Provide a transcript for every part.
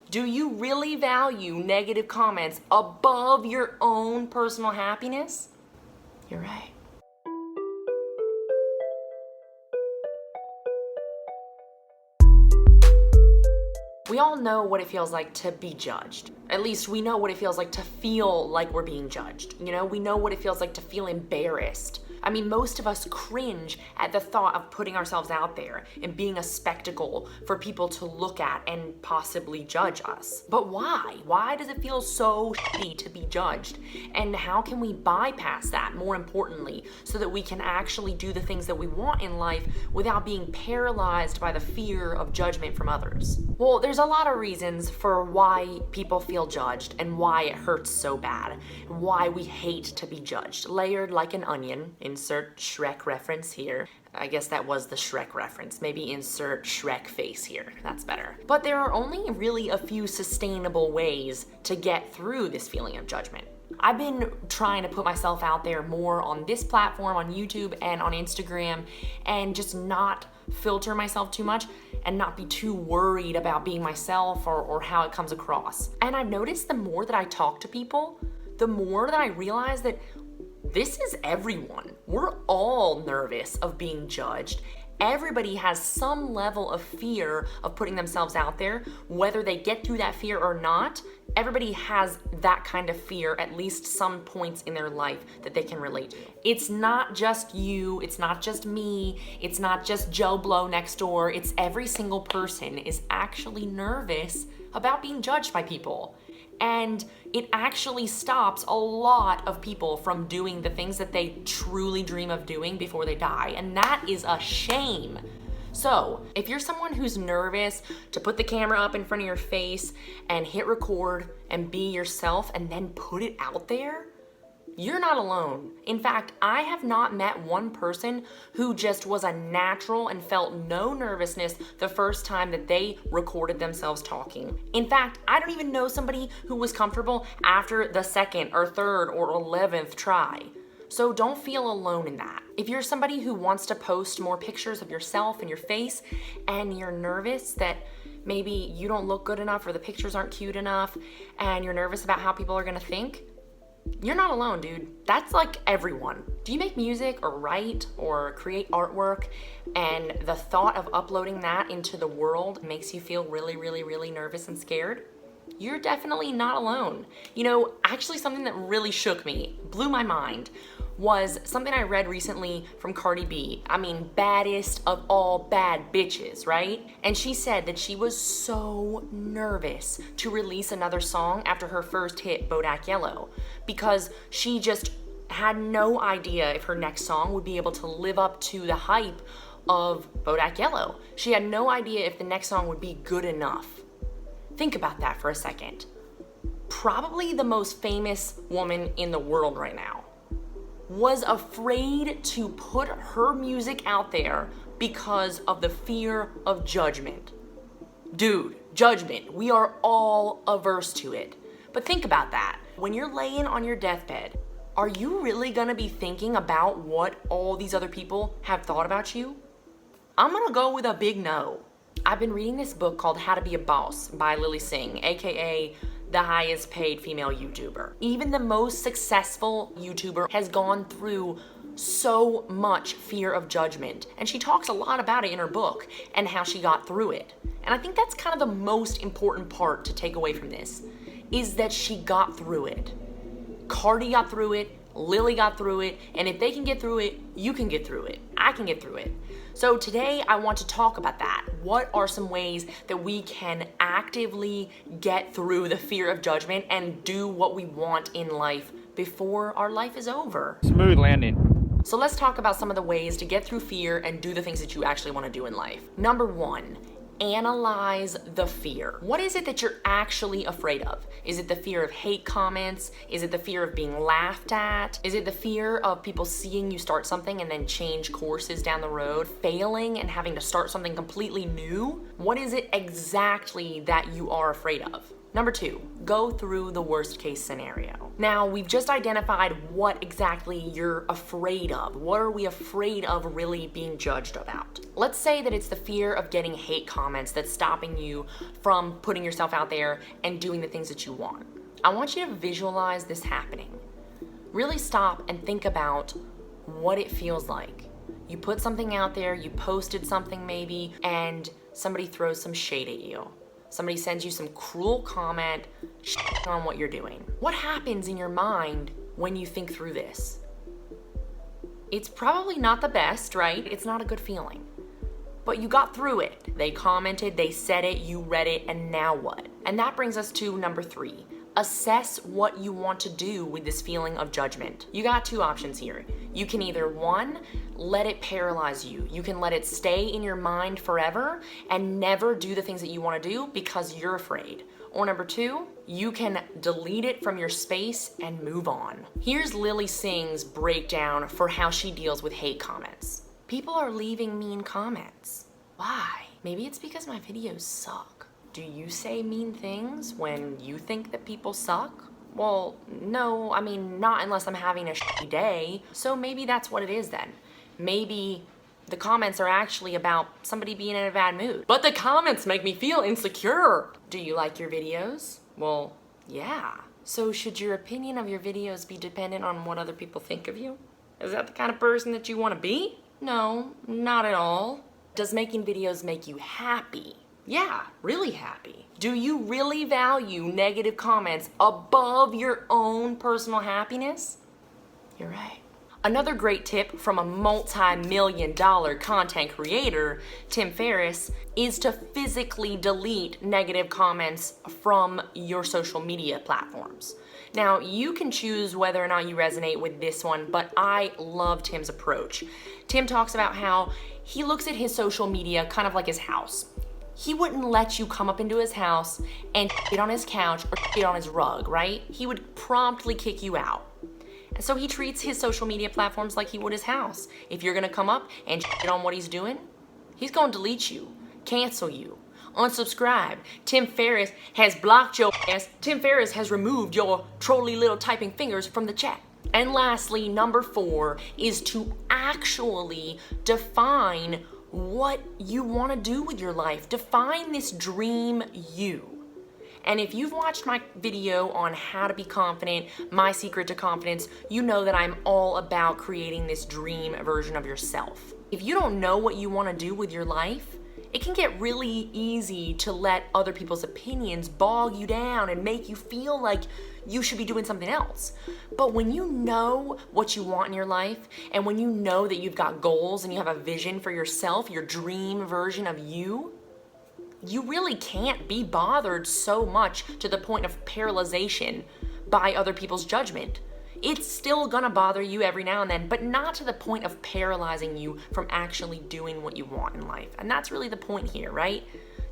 Do you really value negative comments above your own personal happiness? You're right. We all know what it feels like to be judged. At least we know what it feels like to feel like we're being judged. We know what it feels like to feel embarrassed. I mean, most of us cringe at the thought of putting ourselves out there and being a spectacle for people to look at and possibly judge us. But why? Why does it feel so shitty to be judged? And how can we bypass that, more importantly, so that we can actually do the things that we want in life without being paralyzed by the fear of judgment from others? Well, there's a lot of reasons for why people feel judged and why it hurts so bad, and why we hate to be judged. Layered like an onion. Insert Shrek reference here. I guess that was the Shrek reference. Maybe insert Shrek face here. That's better. But there are only really a few sustainable ways to get through this feeling of judgment. I've been trying to put myself out there more on this platform, on YouTube and on Instagram, and just not filter myself too much and not be too worried about being myself or how it comes across. And I've noticed the more that I talk to people, the more that I realize that this is everyone. We're all nervous of being judged. Everybody has some level of fear of putting themselves out there. Whether they get through that fear or not, everybody has that kind of fear at least some points in their life that they can relate to. It's not just you, it's not just me, it's not just Joe Blow next door. It's every single person is actually nervous about being judged by people. And it actually stops a lot of people from doing the things that they truly dream of doing before they die. And that is a shame. So, if you're someone who's nervous to put the camera up in front of your face and hit record and be yourself and then put it out there, you're not alone. In fact, I have not met one person who just was a natural and felt no nervousness the first time that they recorded themselves talking. In fact, I don't even know somebody who was comfortable after the second or third or 11th try. So don't feel alone in that. If you're somebody who wants to post more pictures of yourself and your face and you're nervous that maybe you don't look good enough or the pictures aren't cute enough and you're nervous about how people are gonna think, you're not alone, dude. That's like everyone. Do you make music or write or create artwork and the thought of uploading that into the world makes you feel really, really, really nervous and scared? You're definitely not alone. Actually something that really shook me, blew my mind, was something I read recently from Cardi B. I mean, baddest of all bad bitches, right? And she said that she was so nervous to release another song after her first hit, Bodak Yellow, because she just had no idea if her next song would be able to live up to the hype of Bodak Yellow. She had no idea if the next song would be good enough. Think about that for a second. Probably the most famous woman in the world right now was afraid to put her music out there because of the fear of judgment. Dude, judgment, we are all averse to it. But think about that. When you're laying on your deathbed, are you really gonna be thinking about what all these other people have thought about you? I'm gonna go with a big no. I've been reading this book called How to Be a Boss by Lilly Singh, aka the highest paid female YouTuber. Even the most successful YouTuber has gone through so much fear of judgment. And she talks a lot about it in her book and how she got through it. And I think that's kind of the most important part to take away from this, is that she got through it. Cardi got through it, Lilly got through it, and if they can get through it, you can get through it. I can get through it. So today I want to talk about that. What are some ways that we can actively get through the fear of judgment and do what we want in life before our life is over? Smooth landing. So let's talk about some of the ways to get through fear and do the things that you actually want to do in life. Number one, analyze the fear. What is it that you're actually afraid of? Is it the fear of hate comments? Is it the fear of being laughed at? Is it the fear of people seeing you start something and then change courses down the road, failing and having to start something completely new? What is it exactly that you are afraid of? Number 2, go through the worst case scenario. Now, we've just identified what exactly you're afraid of. What are we afraid of really being judged about? Let's say that it's the fear of getting hate comments that's stopping you from putting yourself out there and doing the things that you want. I want you to visualize this happening. Really stop and think about what it feels like. You put something out there, you posted something maybe, and somebody throws some shade at you. Somebody sends you some cruel comment on what you're doing. What happens in your mind when you think through this? It's probably not the best, right? It's not a good feeling. But you got through it. They commented, they said it, you read it, and now what? And that brings us to number 3. Assess what you want to do with this feeling of judgment. You got 2 options here. You can either 1, let it paralyze you. You can let it stay in your mind forever and never do the things that you want to do because you're afraid. Or number 2, you can delete it from your space and move on. Here's Lilly Singh's breakdown for how she deals with hate comments. People are leaving mean comments. Why? Maybe it's because my videos suck. Do you say mean things when you think that people suck? Well, no, I mean, not unless I'm having a shitty day. So maybe that's what it is then. Maybe the comments are actually about somebody being in a bad mood. But the comments make me feel insecure. Do you like your videos? Well, yeah. So should your opinion of your videos be dependent on what other people think of you? Is that the kind of person that you want to be? No, not at all. Does making videos make you happy? Yeah, really happy. Do you really value negative comments above your own personal happiness? You're right. Another great tip from a multi-million-dollar content creator, Tim Ferriss, is to physically delete negative comments from your social media platforms. Now, you can choose whether or not you resonate with this one, but I love Tim's approach. Tim talks about how he looks at his social media kind of like his house. He wouldn't let you come up into his house and shit on his couch or shit on his rug, right? He would promptly kick you out. And so he treats his social media platforms like he would his house. If you're gonna come up and shit on what he's doing, he's gonna delete you, cancel you, unsubscribe. Tim Ferriss has blocked your ass. Tim Ferriss has removed your trolly little typing fingers from the chat. And lastly, number 4 is to actually define what you want to do with your life. Define this dream you. And if you've watched my video on how to be confident, my secret to confidence, you know that I'm all about creating this dream version of yourself. If you don't know what you want to do with your life, it can get really easy to let other people's opinions bog you down and make you feel like you should be doing something else. But when you know what you want in your life, and when you know that you've got goals and you have a vision for yourself, your dream version of you really can't be bothered so much to the point of paralyzation by other people's judgment. It's still gonna bother you every now and then, but not to the point of paralyzing you from actually doing what you want in life. And that's really the point here, right?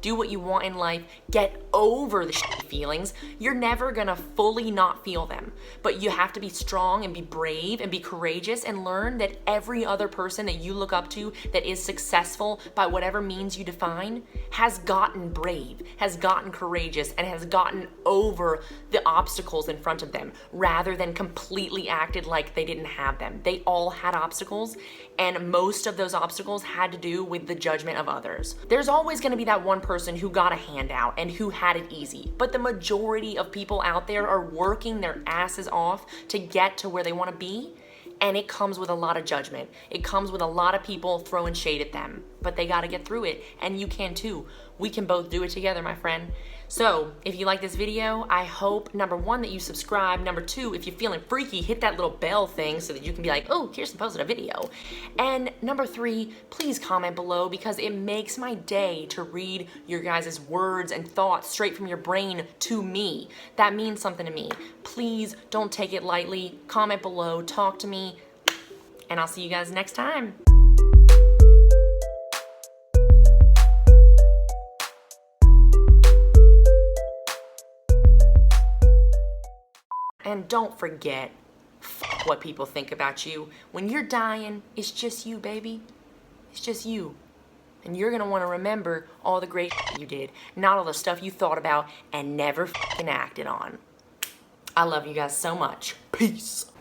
Do what you want in life, get over the shitty feelings. You're never gonna fully not feel them, but you have to be strong and be brave and be courageous and learn that every other person that you look up to that is successful by whatever means you define has gotten brave, has gotten courageous, and has gotten over the obstacles in front of them rather than completely acted like they didn't have them. They all had obstacles, and most of those obstacles had to do with the judgment of others. There's always gonna be that one person who got a handout and who had it easy, but the majority of people out there are working their asses off to get to where they want to be, and it comes with a lot of judgment. It comes with a lot of people throwing shade at them, but they got to get through it, and you can too. We can both do it together, my friend. So if you like this video, I hope, number 1, that you subscribe. Number 2, if you're feeling freaky, hit that little bell thing so that you can be like, oh, Kirsten posted a video. And number 3, please comment below because it makes my day to read your guys' words and thoughts straight from your brain to me. That means something to me. Please don't take it lightly. Comment below, talk to me, and I'll see you guys next time. And don't forget, f what people think about you. When you're dying, it's just you, baby. It's just you. And you're gonna wanna remember all the great you did, not all the stuff you thought about and never acted on. I love you guys so much. Peace.